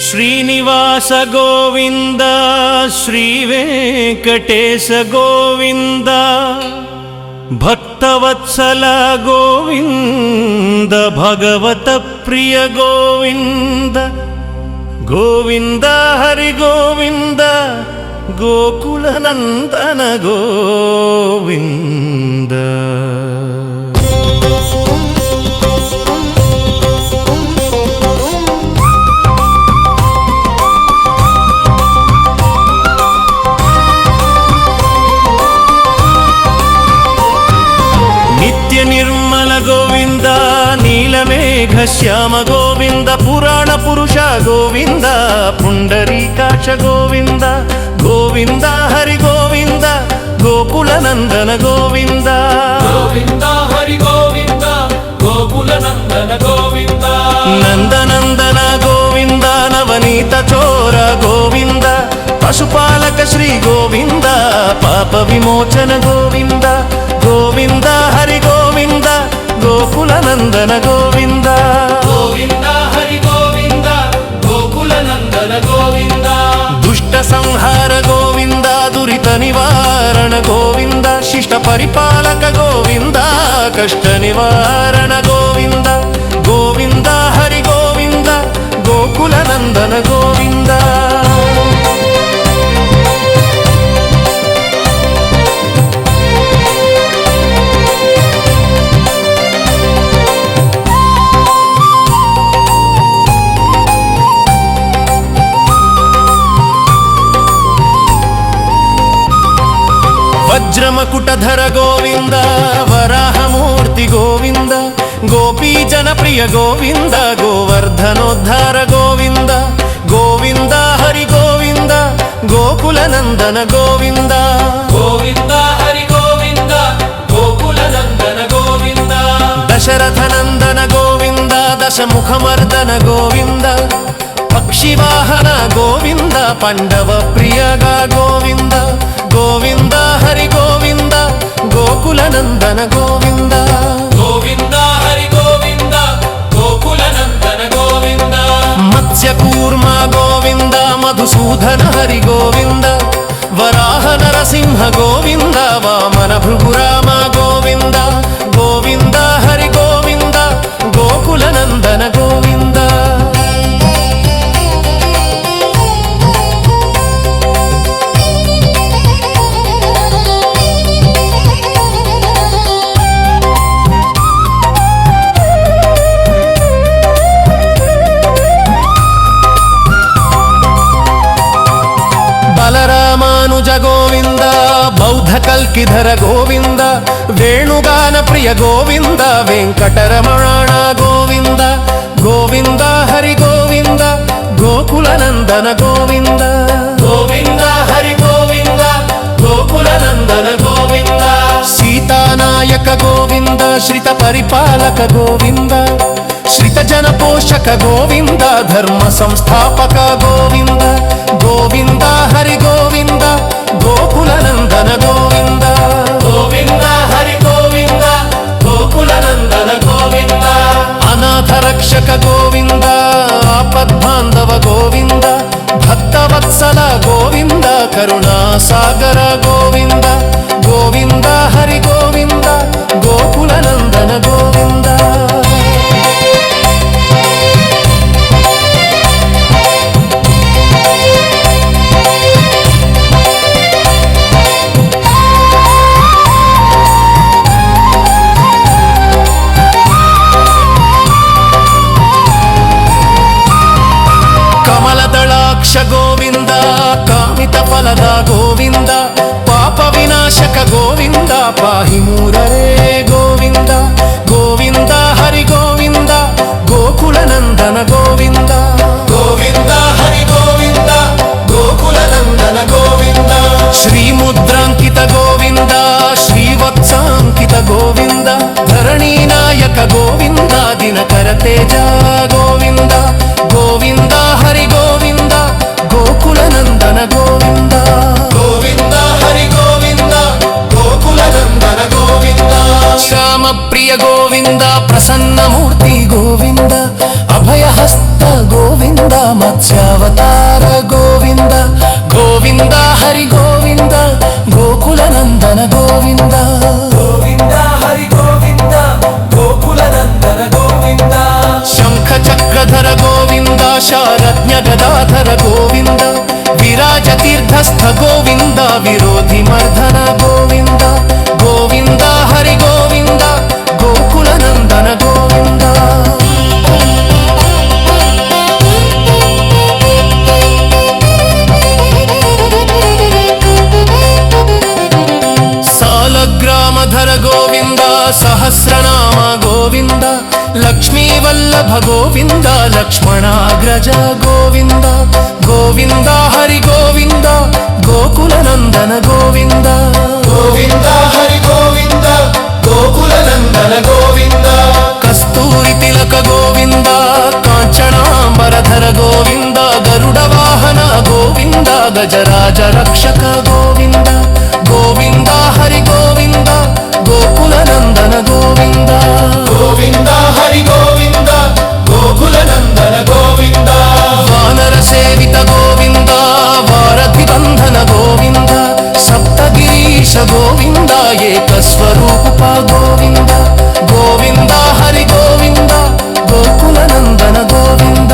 ಶ್ರೀನಿವಾಸ ಗೋವಿಂದ ಶ್ರೀ ವೆಂಕಟೇಶ ಗೋವಿಂದ ಭಕ್ತವತ್ಸಲ ಗೋವಿಂದ ಭಗವತ ಪ್ರಿಯ ಗೋವಿಂದ ಗೋವಿಂದ ಹರಿ ಗೋವಿಂದ ಗೋಕುಲನಂದನ ಗೋವಿಂದ. ನಿತ್ಯ ನಿರ್ಮಲ ಗೋವಿಂದ ನೀಲಮೇಘ ಶ್ಯಾಮ ಗೋವಿಂದ ಪುರಾಣ ಪುರುಷ ಗೋವಿಂದ ಪುಂಡರೀಕಾಕ್ಷ ಗೋವಿಂದ ಗೋವಿಂದ ಹರಿ ಗೋವಿಂದ ಗೋಕುಲನಂದನ ಗೋವಿಂದ ಗೋವಿಂದ ಹರಿ ಗೋವಿಂದ ಗೋಕುಲನಂದನ ಗೋವಿಂದ ನಂದನಂದನ ಗೋವಿಂದ ನವನೀತ ಚೋರ ಗೋವಿಂದ ಪಶುಪಾಲಕ ಶ್ರೀ ಗೋವಿಂದ ಪಾಪ ವಿಮೋಚನ ಗೋವಿಂದ ಗೋವಿಂದ ಹರಿ ಗೋವಿಂದ ಗೋಕುಲನಂದನ ಗೋವಿಂದ ಗೋವಿಂದ ಹರಿ ಗೋವಿಂದ ಗೋಕುಲನಂದನ ಗೋವಿಂದ ದುಷ್ಟ ಸಂಹಾರ ಗೋವಿಂದ ದುರಿತ ನಿವಾರಣ ಗೋವಿಂದ ಶಿಷ್ಟ ಪರಿಪಾಲಕ ಗೋವಿಂದ ಕಷ್ಟ ನಿವಾರಣ ಗೋವಿಂದ ಗೋವಿಂದ ಹರಿ ಗೋವಿಂದ ಗೋಕುಲನಂದನ ಗೋವಿಂದ. ವಜ್ರಮಕುಟಧರ ಗೋವಿಂದ ವರಾಹಮೂರ್ತಿ ಗೋವಿಂದ ಗೋಪೀ ಜನಪ್ರಿಯ ಗೋವಿಂದ ಗೋವರ್ಧನೋದ್ಧಾರ ಗೋವಿಂದ ಗೋವಿಂದ ಹರಿ ಗೋವಿಂದ ಗೋಕುಲನಂದನ ಗೋವಿಂದ ಗೋವಿಂದ ಹರಿ ಗೋವಿಂದ ಗೋಕುಲನಂದನ ಗೋವಿಂದ ದಶರಥನಂದನ ಗೋವಿಂದ ದಶಮುಖಮರ್ದನ ಗೋವಿಂದ ಪಕ್ಷಿವಾಹನ ಗೋವಿಂದ ಪಾಂಡವ ಪ್ರಿಯಗ ಗೋವಿಂದ ಗೋವಿಂದ ಹರಿ ಗೋವಿಂದ ಗೋಕುಲನಂದನ ಗೋವಿಂದ ಗೋವಿಂದ ಹರಿ ಗೋವಿಂದ ಗೋಕುಲನಂದನ ಗೋವಿಂದ ಮತ್ಸ್ಯಕೂರ್ಮ ಗೋವಿಂದ ಮಧುಸೂದನ ಹರಿ ಗೋವಿಂದ ವರಾಹ ನರಸಿಂಹ ಗೋವಿಂದ ವಾಮನ ಭೃಗುರಾಮ ಗೋವಿಂದ ಗೋವಿಂದ ಹರಿ ಗೋವಿಂದ ಗೋಕುಲನಂದನ ಗೋವಿಂದ. ಬಲರಾಮಾನುಜ ಗೋವಿಂದ ಬೌದ್ಧ ಕಲ್ಕಿಧರ ಗೋವಿಂದ ವೇಣುಗಾನ ಪ್ರಿಯ ಗೋವಿಂದ ವೆಂಕಟರಮಣ ಗೋವಿಂದ ಗೋವಿಂದ ಹರಿ ಗೋವಿಂದ ಗೋಕುಲನಂದನ ಗೋವಿಂದ ಗೋವಿಂದ ಹರಿ ಗೋವಿಂದ ಗೋಕುಲನಂದನ ಗೋವಿಂದ ಸೀತಾನಾಯಕ ಗೋವಿಂದ ಶ್ರಿತ ಪರಿಪಾಲಕ ಗೋವಿಂದ ಶ್ರಿತ ಜನಪೋಷಕ ಗೋವಿಂದ ಧರ್ಮ ಸಂಸ್ಥಾಪಕ ಗೋವಿಂದ ಗೋವಿಂದ ಹರಿ ಗೋವಿಂದ ಗೋಕುಲನಂದನ ಗೋವಿಂದ ಗೋವಿಂದ ಹರಿ ಗೋವಿಂದ ಗೋಕುಲನಂದನ ಗೋವಿಂದ ಅನಾಥ ರಕ್ಷಕ ಗೋವಿಂದ ಆಪದ್ಬಾಂಧವ ಗೋವಿಂದ ಭಕ್ತವತ್ಸಲ ಗೋವಿಂದ ಕರುಣಾ ಸಾಗರ ಗೋವಿಂದ ಗೋವಿಂದ ಹರಿ ಗೋವಿಂದ ಗೋಕುಲನಂದನ ಗೋವಿಂದ. ಕಮಲದಳಾಕ್ಷ ಗೋವಿಂದ ಕಾಮಿತ ಫಲದ ಗೋವಿಂದ ಪಾಪ ವಿನಾಶಕ ಗೋವಿಂದ ಪಾಹಿ ಮೂರರೇ ಗೋವಿಂದ ಗೋವಿಂದ ಹರಿ ಗೋವಿಂದ ಗೋಕುಲನಂದನ ಗೋವಿಂದ ಗೋವಿಂದ ಹರಿ ಗೋವಿಂದ ಗೋಕುಲನಂದನ ಗೋವಿಂದ ಶ್ರೀ ಮುದ್ರಾಂಕಿತ ಗೋವಿಂದ ಶ್ರೀವತ್ಸಾಂಕಿತ ಗೋವಿಂದ ಧರಣಿ ನಾಯಕ ಗೋವಿಂದ ದಿನಕರ ತೇಜ ಗೋವಿಂದ ಗೋವಿಂದ ಹರಿ ಗೋವಿಂದ ಗೋಕುಲನಂದನ ಗೋವಿಂದ ಗೋವಿಂದ ಹರಿ ಗೋವಿಂದ ಗೋಕುಲನಂದನ ಗೋವಿಂದ ಶ್ಯಾಮ ಪ್ರಿಯ ಗೋವಿಂದ ಪ್ರಸನ್ನ ಮೂರ್ತಿ ಗೋವಿಂದ ಅಭಯ ಹಸ್ತ ಗೋವಿಂದ ಮತ್ಸ್ಯಾವ शारज्ञ गदाधर गोविन्द विराज तीर्थस्थ गोविन्द विरोधि मर्दन गोविन्द गोविन्द हरि गोविन्द गोकुल नन्दन गोविन्द सालग्रामधर गोविन्द सहस्रनाम गोविन्द लक्ष्मी वल्लभ गोविन्द लक्ष्मणाग्रज गोविन्द गोविन्द हरि गोविन्द गोकुल नन्दन गोविन्द गोविन्द हरि गोविन्द गोकुल नन्दन गोविन्द कस्तूरि तिलक गोविन्द काञ्चनाम्बरधर गोविन्द गरुड वाहन गोविन्द गजराज रक्षक गोविन्द गोविन्द हरि गोविन्द गोकुल नन्दन गोविन्द गोविन्द हरि गोविन्द गोकुल नन्दन गोविन्द वानर सेवित गोविन्द वारधि बन्धन गोविन्द सप्तगिरीश गोविन्द एकस्वरूप गोविन्द गोविन्द हरि गोविन्द गोकुल नन्दन गोविन्द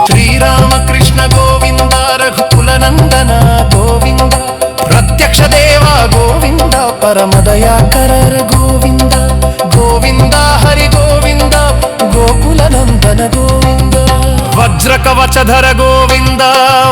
श्रीरामकृष्ण गोविन्द रघुकुल नन्दन गोविन्द प्रत्यक्ष देवा गोविन्द परम दयाकर गोविन्द गोविन्द हरि गोविन्द गोकुल नन्दन गोविन्द वज्र कवचधर गोविन्द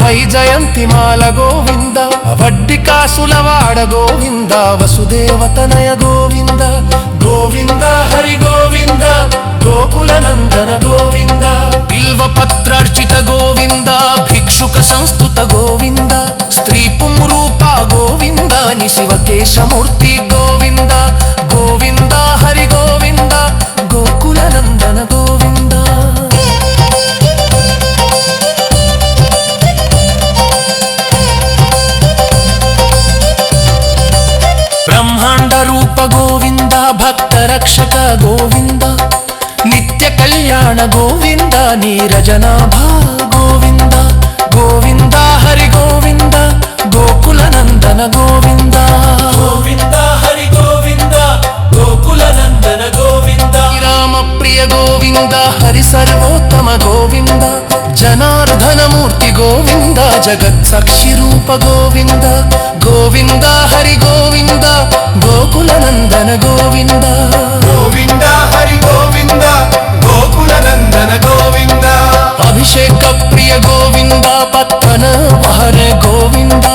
वैजयन्तिमाल गोविन्द वड्डिकासुलवाड गोविन्द वसुदेवतनय गोविन्द गोविन्द हरि गोविन्द गोकुल नन्दन गोविन्द बिल्वपत्रार्चित गोविन्द भिक्षुक संस्तुत गोविन्द स्त्री पुंरूप गोविन्द निशिवकेशमूर्ति गोविन्द गोविन्द हरि गोविन्द गोकुल नन्दन गोविन्द ब्रह्मांड रूप गोविन्द भक्त रक्षक गोविन्द नित्य कल्याण गोविन्द नीरजनाभ गोविन्द गोविन्द हरि गोविन्द गोकुल नन्दन गोविन्द गोविन्द हरि गोविन्द गोकुल नन्दन गोविन्द राम प्रिय गोविन्द हरि सर्वोत्तम गोविन्द जनार्दन मूर्ति गोविन्द जगत्साक्षि रूप गोविन्द गोविन्द हरि गोविन्द गोकुल नन्दन गोविन्द गोविन्द हरि गोविन्द गोकुल नन्दन गोविन्द अभिषेक प्रिय गोविन्द पत्तन वहन गोविन्द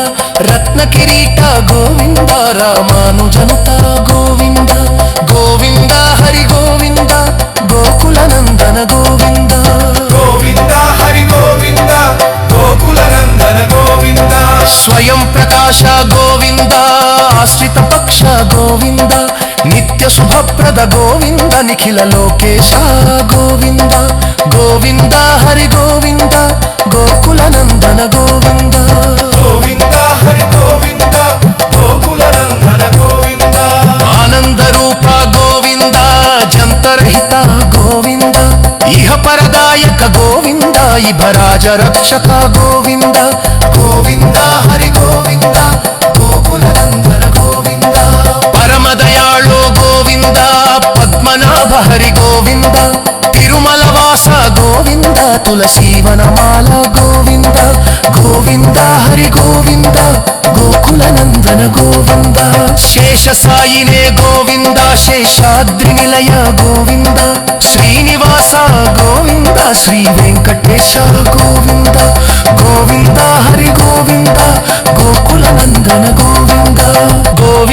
रत्न किरीट गोविन्द रामानुजनुत गोविन्द गोविन्द हरि गोविन्द गोकुल नन्दन गोविन्द गोविन्द हरि गोविन्द गोकुल नन्दन गोविन्द स्वयं प्रकाश गोविन्द आश्रित पक्ष गोविन्द नित्य शुभप्रद गोविन्द निखिल लोकेश गोविन्द गोविन्द हरि गोविन्द गोकुल नन्दन गोविन्द गोविन्द हरि गोविन्द गोकुल नन्दन गोविन्द आनंद रूप गोविन्द जन्तरहित गोविन्द इह परदायक गोविन्द इभराज रक्षक गोविन्द गोविन्द हरि गोविन्द गोकुल नन्दन गोविन्द परम दयाळु गोविन्द पद्मनाभ हरि गोविन्द तिरुमलवास गोविन्द तुलसीवनमाल गोविन्द गोविन्द हरि गोविन्द गोकुल नन्दन गोविन्द शेष सायिने गोविन्द शेषाद्रि निलय गोविन्द श्रीनिवास गोविन्द श्री वेंकटेश गोविन्द गोविन्द हरि गोविन्द गोकुल नन्दन गोविन्द गोविन्द